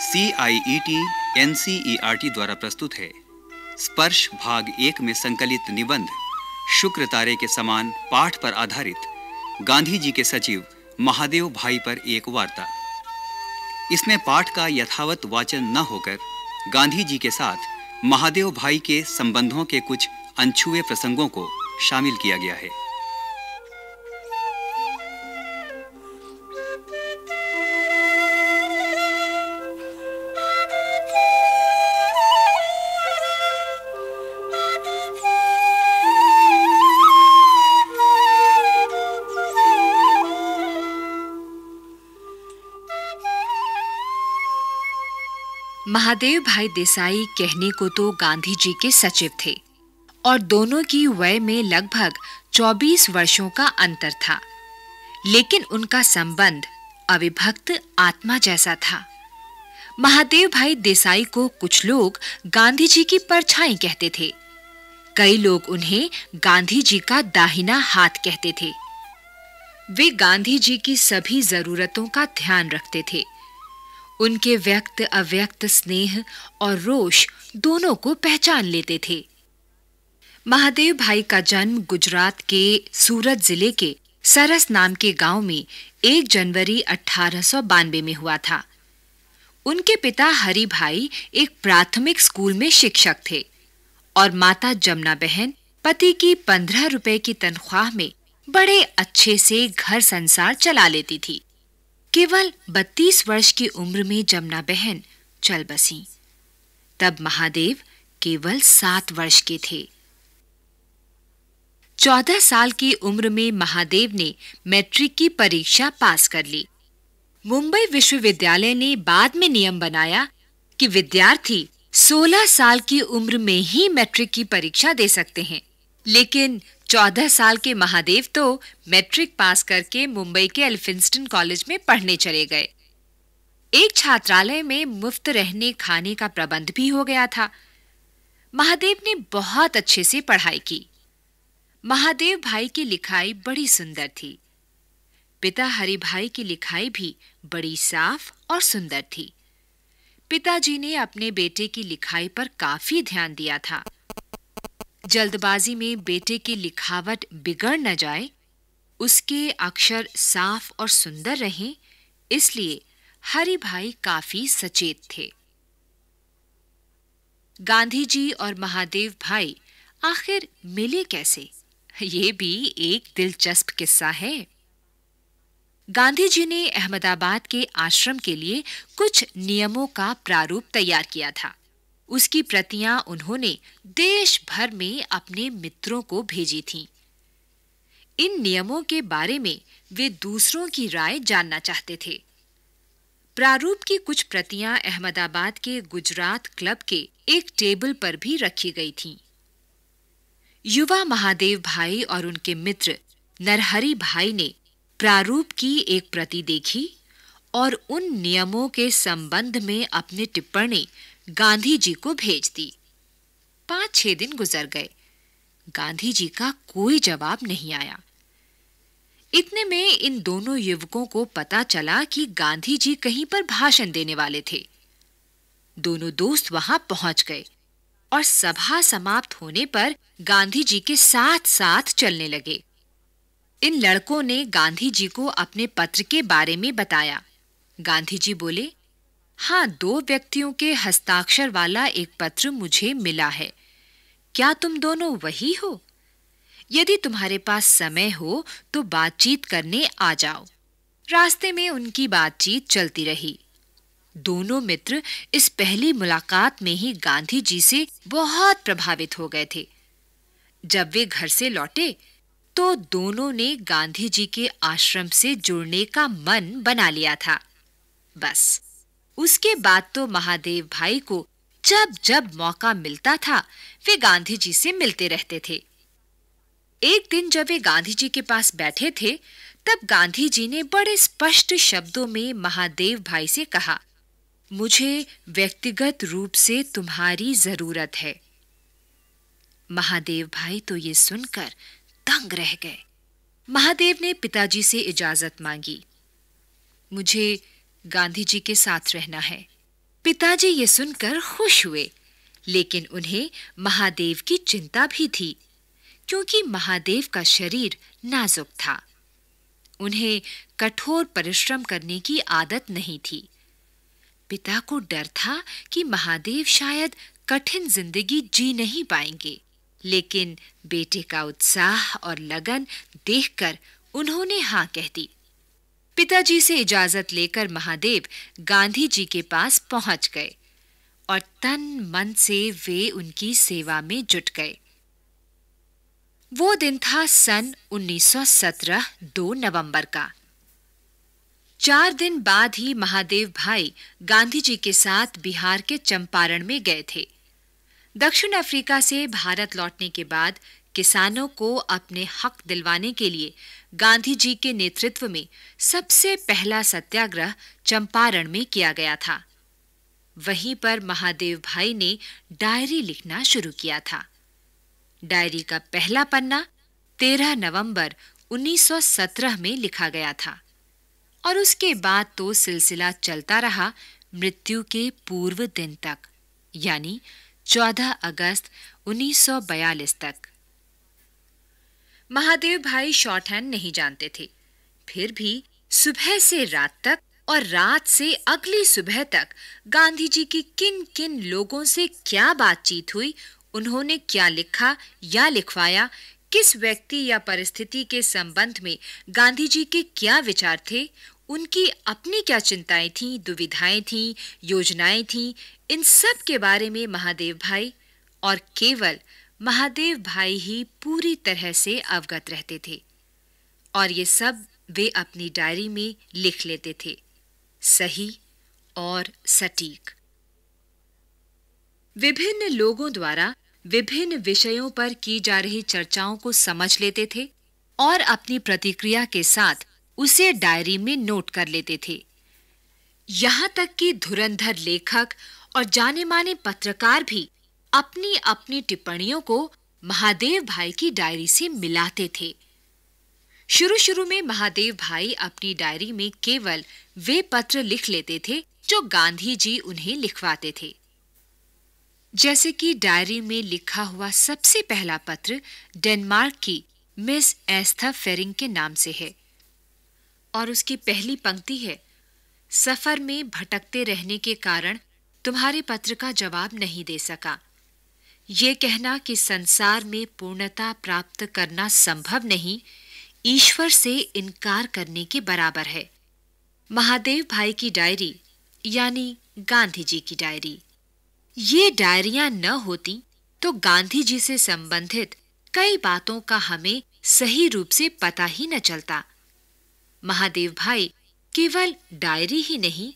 CIET NCERT द्वारा प्रस्तुत है। स्पर्श भाग 1 में संकलित निबंध शुक्र तारे के समान पाठ पर आधारित गांधी जी के सचिव महादेव भाई पर एक वार्ता। इसमें पाठ का यथावत वाचन न होकर गांधी जी के साथ महादेव भाई के संबंधों के कुछ अनछुए प्रसंगों को शामिल किया गया है। महादेव भाई देसाई कहने को तो गांधी जी के सचिव थे और दोनों की वय में लगभग 24 वर्षों का अंतर था, लेकिन उनका संबंध अविभक्त आत्मा जैसा था। महादेव भाई देसाई को कुछ लोग गांधी जी की परछाई कहते थे। कई लोग उन्हें गांधी जी का दाहिना हाथ कहते थे। वे गांधी जी की सभी जरूरतों का ध्यान रखते थे। उनके व्यक्त अव्यक्त स्नेह और रोष दोनों को पहचान लेते थे। महादेव भाई का जन्म गुजरात के सूरत जिले के सरस नाम के गांव में 1 जनवरी 1892 में हुआ था। उनके पिता हरि भाई एक प्राथमिक स्कूल में शिक्षक थे और माता जमुना बहन पति की 15 रुपए की तनख्वाह में बड़े अच्छे से घर संसार चला लेती थी। केवल 32 वर्ष की उम्र में जमुना बहन चल बसी। तब महादेव केवल 7 वर्ष के थे। 14 साल की उम्र में महादेव ने मैट्रिक की परीक्षा पास कर ली। मुंबई विश्वविद्यालय ने बाद में नियम बनाया कि विद्यार्थी 16 साल की उम्र में ही मैट्रिक की परीक्षा दे सकते हैं, लेकिन 14 साल के महादेव तो मैट्रिक पास करके मुंबई के एल्फिंस्टन कॉलेज में पढ़ने चले गए। एक छात्रालय में मुफ्त रहने खाने का प्रबंध भी हो गया था। महादेव ने बहुत अच्छे से पढ़ाई की। महादेव भाई की लिखाई बड़ी सुंदर थी। पिता हरि भाई की लिखाई भी बड़ी साफ और सुंदर थी। पिताजी ने अपने बेटे की लिखाई पर काफी ध्यान दिया था। जल्दबाजी में बेटे की लिखावट बिगड़ न जाए, उसके अक्षर साफ और सुंदर रहें, इसलिए हरि भाई काफी सचेत थे। गांधी जी और महादेव भाई आखिर मिले कैसे? ये भी एक दिलचस्प किस्सा है। गांधी जी ने अहमदाबाद के आश्रम के लिए कुछ नियमों का प्रारूप तैयार किया था। उसकी प्रतियां उन्होंने देश भर में अपने मित्रों को भेजी थीं। इन नियमों के बारे में वे दूसरों की राय जानना चाहते थे। प्रारूप की कुछ प्रतियां अहमदाबाद के गुजरात क्लब के एक टेबल पर भी रखी गई थीं। युवा महादेव भाई और उनके मित्र नरहरि भाई ने प्रारूप की एक प्रति देखी और उन नियमों के संबंध में अपनी टिप्पणी गांधी जी को भेज दी। 5-6 दिन गुजर गए। गांधी जी का कोई जवाब नहीं आया। इतने में इन दोनों युवकों को पता चला कि गांधी जी कहीं पर भाषण देने वाले थे। दोनों दोस्त वहां पहुंच गए और सभा समाप्त होने पर गांधी जी के साथ-साथ चलने लगे। इन लड़कों ने गांधी जी को अपने पत्र के बारे में बताया। गांधी जी बोले, हाँ, 2 व्यक्तियों के हस्ताक्षर वाला एक पत्र मुझे मिला है। क्या तुम दोनों वही हो? यदि तुम्हारे पास समय हो तो बातचीत करने आ जाओ। रास्ते में उनकी बातचीत चलती रही। दोनों मित्र इस पहली मुलाकात में ही गांधी जी से बहुत प्रभावित हो गए थे। जब वे घर से लौटे तो दोनों ने गांधी जी के आश्रम से जुड़ने का मन बना लिया था। बस उसके बाद तो महादेव भाई को जब जब मौका मिलता था वे गांधी जी से मिलते रहते थे। एक दिन जब वे गांधी जी के पास बैठे थे तब गांधी जी ने बड़े स्पष्ट शब्दों में महादेव भाई से कहा, मुझे व्यक्तिगत रूप से तुम्हारी जरूरत है। महादेव भाई तो ये सुनकर दंग रह गए। महादेव ने पिताजी से इजाजत मांगी। मुझे गांधी जी के साथ रहना है। पिताजी ये सुनकर खुश हुए, लेकिन उन्हें महादेव की चिंता भी थी, क्योंकि महादेव का शरीर नाजुक था। उन्हें कठोर परिश्रम करने की आदत नहीं थी। पिता को डर था कि महादेव शायद कठिन जिंदगी जी नहीं पाएंगे, लेकिन बेटे का उत्साह और लगन देखकर उन्होंने हाँ कह दी। पिताजी से इजाजत लेकर महादेव गांधी जी के पास पहुंच गए और तन मन से वे उनकी सेवा में जुट गए। वो दिन था सन 1917 2 नवंबर का। 4 दिन बाद ही महादेव भाई गांधी जी के साथ बिहार के चंपारण में गए थे। दक्षिण अफ्रीका से भारत लौटने के बाद किसानों को अपने हक दिलवाने के लिए गांधी जी के नेतृत्व में सबसे पहला सत्याग्रह चंपारण में किया गया था। वहीं पर महादेव भाई ने डायरी लिखना शुरू किया था। डायरी का पहला पन्ना 13 नवंबर 1917 में लिखा गया था और उसके बाद तो सिलसिला चलता रहा मृत्यु के पूर्व दिन तक, यानी 14 अगस्त 1942 तक। महादेव भाई शॉर्ट हैंड नहीं जानते थे, फिर भी सुबह से रात तक और रात से अगली सुबह तक गांधी जी की किन किन लोगों से क्या बातचीत हुई, उन्होंने क्या लिखा या लिखवाया, किस व्यक्ति या परिस्थिति के संबंध में गांधी जी के क्या विचार थे, उनकी अपनी क्या चिंताएं थीं, दुविधाएं थीं, योजनाएं थीं, इन सब के बारे में महादेव भाई और केवल महादेव भाई ही पूरी तरह से अवगत रहते थे और ये सब वे अपनी डायरी में लिख लेते थे, सही और सटीक। विभिन्न लोगों द्वारा विभिन्न विषयों पर की जा रही चर्चाओं को समझ लेते थे और अपनी प्रतिक्रिया के साथ उसे डायरी में नोट कर लेते थे। यहां तक कि धुरंधर लेखक और जाने-माने पत्रकार भी अपनी अपनी टिप्पणियों को महादेव भाई की डायरी से मिलाते थे। शुरू में महादेव भाई अपनी डायरी में केवल वे पत्र लिख लेते थे जो गांधी जी उन्हें लिखवाते थे। जैसे कि डायरी में लिखा हुआ सबसे पहला पत्र डेनमार्क की मिस एस्था फेरिंग के नाम से है और उसकी पहली पंक्ति है, सफर में भटकते रहने के कारण तुम्हारे पत्र का जवाब नहीं दे सका। ये कहना कि संसार में पूर्णता प्राप्त करना संभव नहीं, ईश्वर से इनकार करने के बराबर है। महादेव भाई की डायरी यानी गांधी जी की डायरी। ये डायरियां न होती तो गांधी जी से संबंधित कई बातों का हमें सही रूप से पता ही न चलता। महादेव भाई केवल डायरी ही नहीं,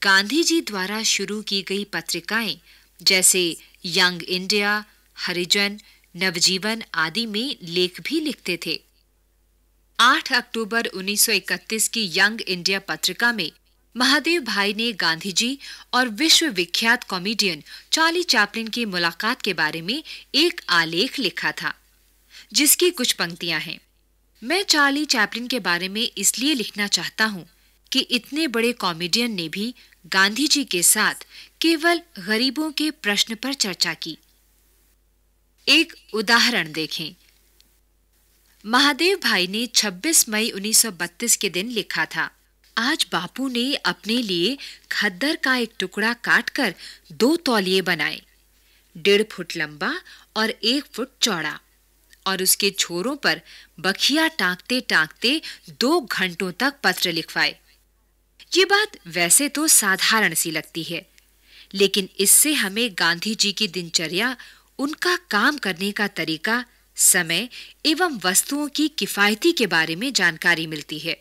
गांधी जी द्वारा शुरू की गई पत्रिकाएं जैसे यंग इंडिया, हरिजन, नवजीवन आदि में लेख भी लिखते थे। 8 अक्टूबर 1931 की यंग इंडिया पत्रिका में महादेव भाई ने गांधी जी और विश्व विख्यात कॉमेडियन चार्ली चैपलिन की मुलाकात के बारे में एक आलेख लिखा था, जिसकी कुछ पंक्तियां हैं। मैं चार्ली चैपलिन के बारे में इसलिए लिखना चाहता हूं कि इतने बड़े कॉमेडियन ने भी गांधी जी के साथ केवल गरीबों के प्रश्न पर चर्चा की। एक उदाहरण देखें। महादेव भाई ने 26 मई 1932 के दिन लिखा था, आज बापू ने अपने लिए खद्दर का एक टुकड़ा काटकर 2 तौलिए बनाए, 1.5 फुट लंबा और 1 फुट चौड़ा, और उसके छोरों पर बखिया टांकते टांकते 2 घंटों तक पत्र लिखवाए। ये बात वैसे तो साधारण सी लगती है, लेकिन इससे हमें गांधी जी की दिनचर्या, उनका काम करने का तरीका, समय एवं वस्तुओं की किफायती के बारे में जानकारी मिलती है।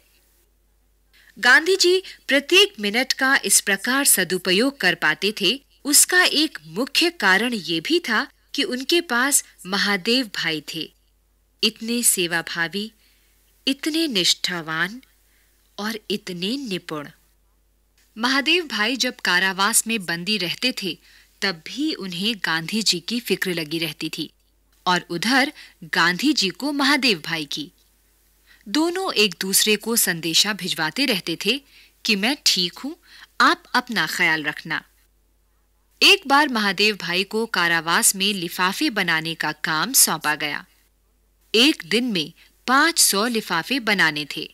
गांधी जी प्रत्येक मिनट का इस प्रकार सदुपयोग कर पाते थे, उसका एक मुख्य कारण ये भी था कि उनके पास महादेव भाई थे, इतने सेवाभावी, इतने निष्ठावान और इतने निपुण। महादेव भाई जब कारावास में बंदी रहते थे, तब भी उन्हें गांधी जी की फिक्र लगी रहती थी और उधर गांधी जी को महादेव भाई की। दोनों एक दूसरे को संदेशा भिजवाते रहते थे कि मैं ठीक हूं, आप अपना ख्याल रखना। एक बार महादेव भाई को कारावास में लिफाफे बनाने का काम सौंपा गया। एक दिन में 500 लिफाफे बनाने थे।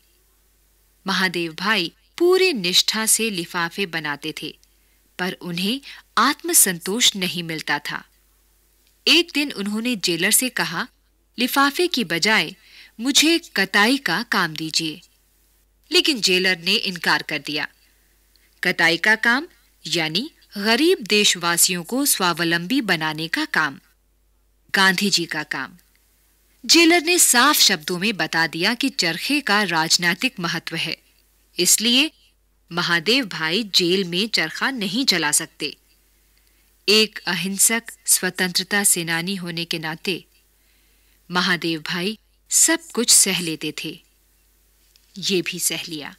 महादेव भाई पूरी निष्ठा से लिफाफे बनाते थे, पर उन्हें आत्मसंतोष नहीं मिलता था। एक दिन उन्होंने जेलर से कहा, लिफाफे की बजाय मुझे कताई का काम दीजिए। लेकिन जेलर ने इनकार कर दिया। कताई का काम यानी गरीब देशवासियों को स्वावलंबी बनाने का काम, गांधी जी का काम। जेलर ने साफ शब्दों में बता दिया कि चरखे का राजनीतिक महत्व है, इसलिए महादेव भाई जेल में चरखा नहीं चला सकते। एक अहिंसक स्वतंत्रता सेनानी होने के नाते महादेव भाई सब कुछ सह लेते थे। ये भी सह लिया।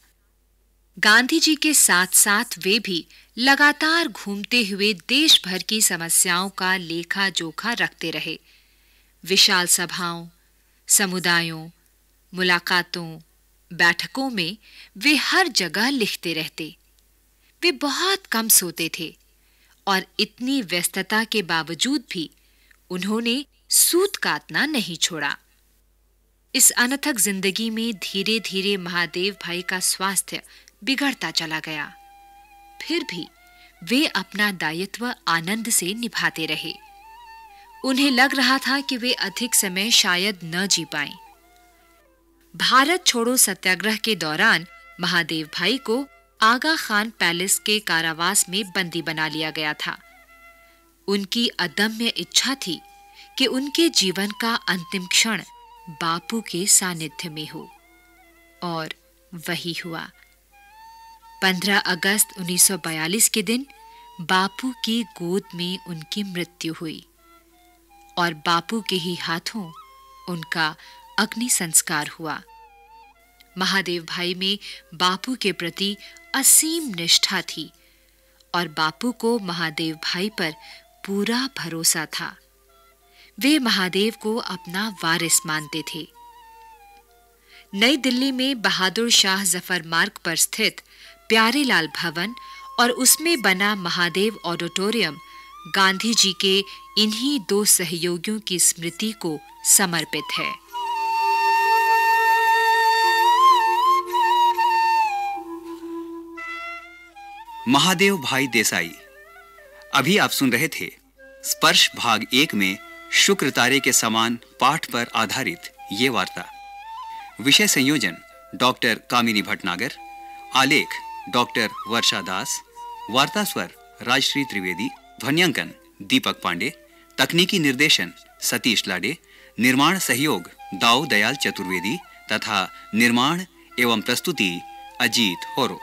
गांधी जी के साथ साथ वे भी लगातार घूमते हुए देश भर की समस्याओं का लेखा जोखा रखते रहे। विशाल सभाओं, समुदायों, मुलाकातों, बैठकों में वे हर जगह लिखते रहते। वे बहुत कम सोते थे और इतनी व्यस्तता के बावजूद भी उन्होंने सूत काटना नहीं छोड़ा। इस अनथक जिंदगी में धीरे धीरे महादेव भाई का स्वास्थ्य बिगड़ता चला गया। फिर भी वे अपना दायित्व आनंद से निभाते रहे। उन्हें लग रहा था कि वे अधिक समय शायद न जी पाएं। भारत छोड़ो सत्याग्रह के दौरान महादेव भाई को आगा खान पैलेस के कारावास में बंदी बना लिया गया था। उनकी अदम्य इच्छा थी कि उनके जीवन का अंतिम क्षण बापू के सानिध्य में हो, और वही हुआ। 15 अगस्त 1942 के दिन बापू की गोद में उनकी मृत्यु हुई और बापू के ही हाथों उनका अग्नि संस्कार हुआ। महादेव भाई में बापू के प्रति असीम निष्ठा थी और बापू को महादेव भाई पर पूरा भरोसा था। वे महादेव को अपना वारिस मानते थे। नई दिल्ली में बहादुर शाह जफर मार्ग पर स्थित प्यारेलाल भवन और उसमें बना महादेव ऑडिटोरियम गांधी जी के इन्हीं दो सहयोगियों की स्मृति को समर्पित है। महादेव भाई देसाई। अभी आप सुन रहे थे स्पर्श भाग 1 में शुक्र तारे के समान पाठ पर आधारित ये वार्ता। विषय संयोजन डॉक्टर कामिनी भटनागर, आलेख डॉक्टर वर्षा दास, वार्ता स्वर राजश्री त्रिवेदी, ध्वन्यांकन दीपक पांडे, तकनीकी निर्देशन सतीश लाडे, निर्माण सहयोग दाऊ दयाल चतुर्वेदी तथा निर्माण एवं प्रस्तुति अजीत होरो।